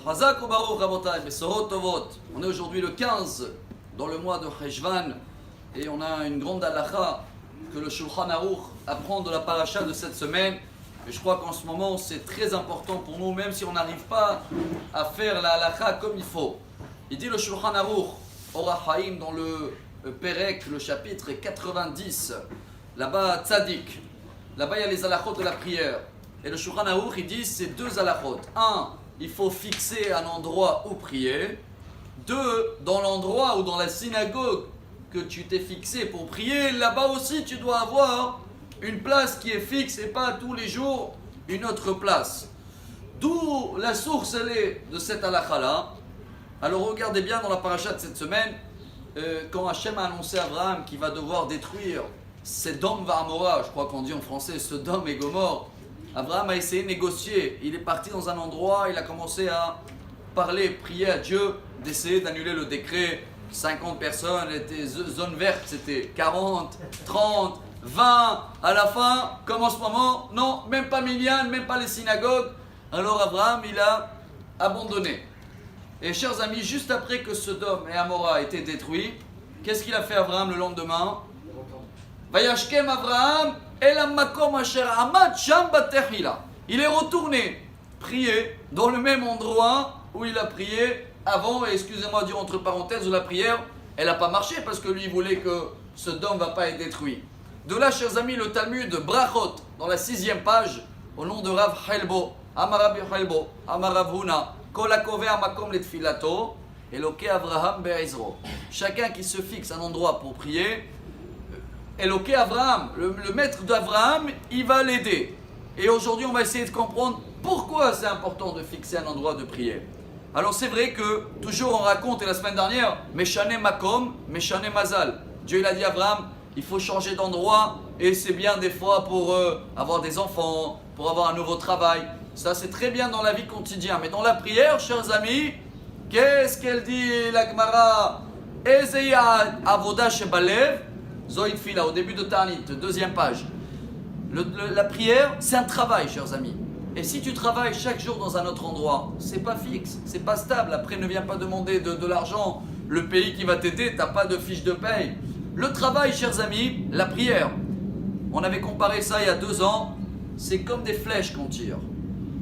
Chazak ou Baruch Rabotai, Besorot Tovot. On est aujourd'hui le 15 dans le mois de Cheshvan et on a une grande halakha que le Shulchan Aruch apprend de la paracha de cette semaine. Et je crois qu'en ce moment c'est très important pour nous, même si on n'arrive pas à faire la halakha comme il faut. Il dit le Shulchan Aruch, Orach Chaim, dans le Perek, le chapitre 90, là-bas Tzadik, là-bas il y a les halakhot de la prière. Et le Shulchan Aruch il dit c'est deux halakhot. Un, il faut fixer un endroit où prier. Deux, dans l'endroit ou dans la synagogue que tu t'es fixé pour prier, là-bas aussi tu dois avoir une place qui est fixe et pas tous les jours une autre place. D'où la source elle est de cette halakha-là. Alors regardez bien dans la paracha de cette semaine, quand Hachem a annoncé à Abraham qu'il va devoir détruire Sodome et Gomorrha, je crois qu'on dit en français Sodome et Gomorrhe, Abraham a essayé de négocier. Il est parti dans un endroit, il a commencé à parler, prier à Dieu, d'essayer d'annuler le décret. 50 personnes, étaient zone verte, c'était 40, 30, 20. À la fin, comme en ce moment, non, même pas Minyan, même pas les synagogues. Alors Abraham, il a abandonné. Et chers amis, juste après que Sodome et Gomorrha aient été détruits, qu'est-ce qu'il a fait Abraham le lendemain? Vayashkem Abraham el makom asher amad sham batechila. Il est retourné prier dans le même endroit où il a prié avant. Et excusez-moi de dire entre parenthèses, la prière, elle n'a pas marché parce que lui il voulait que Sodome ne va pas être détruit. De là, chers amis, le Talmud Brachot, dans la 6e page, au nom de Rav Helbo, Amar Rabbi Helbo, Amar Rav Huna, Kol hakove makom letfilato, Eloke Avraham be'ezro. Chacun qui se fixe un endroit pour prier, Eloke Avraham, le maître d'Avraham, il va l'aider. Et aujourd'hui, on va essayer de comprendre pourquoi c'est important de fixer un endroit de prière. Alors c'est vrai que, toujours on raconte, et la semaine dernière, Meshane Makom, Meshane Mazal. Dieu il a dit à Abraham, il faut changer d'endroit, et c'est bien des fois pour avoir des enfants, pour avoir un nouveau travail. Ça c'est très bien dans la vie quotidienne. Mais dans la prière, chers amis, qu'est-ce qu'elle dit la Gemara? Ezeya avoda shebalev, zoïd fila, au début de Ta'anit, 2e page. La prière, c'est un travail, chers amis. Et si tu travailles chaque jour dans un autre endroit, c'est pas fixe, c'est pas stable. Après, ne viens pas demander de l'argent. Le pays qui va t'aider, t'as pas de fiche de paye. Le travail, chers amis, la prière. On avait comparé ça il y a 2 ans. C'est comme des flèches qu'on tire.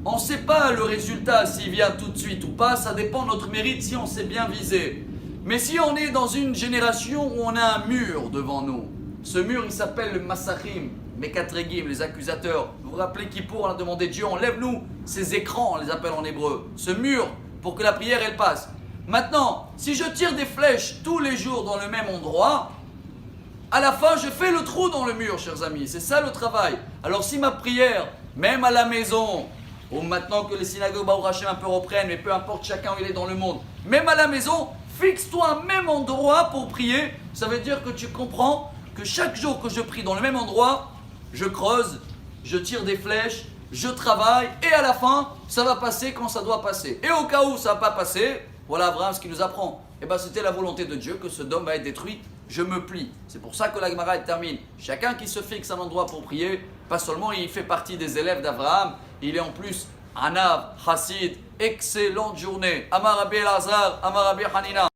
On ne sait pas le résultat s'il vient tout de suite ou pas. Ça dépend de notre mérite si on s'est bien visé. Mais si on est dans une génération où on a un mur devant nous, ce mur il s'appelle le Massachim, Mekatregim, les accusateurs. Vous vous rappelez Kippour, on a demandé Dieu, enlève-nous ces écrans, on les appelle en hébreu, ce mur pour que la prière elle passe. Maintenant, si je tire des flèches tous les jours dans le même endroit, à la fin je fais le trou dans le mur, chers amis. C'est ça le travail. Alors si ma prière, même à la maison, ou maintenant que les synagogues Baruch Hashem un peu reprennent, mais peu importe chacun où il est dans le monde, même à la maison, fixe-toi un même endroit pour prier. Ça veut dire que tu comprends que chaque jour que je prie dans le même endroit, je creuse, je tire des flèches, je travaille et à la fin, ça va passer quand ça doit passer. Et au cas où ça ne va pas passer, voilà Abraham ce qu'il nous apprend. Et bien c'était la volonté de Dieu que Sodome va être détruit, je me plie. C'est pour ça que la Gemara termine. Chacun qui se fixe un endroit pour prier, pas seulement il fait partie des élèves d'Abraham, il est en plus un Av, Chassid. Excellente journée. Amar Rabbi Elazar, Amar Rabbi Hanina.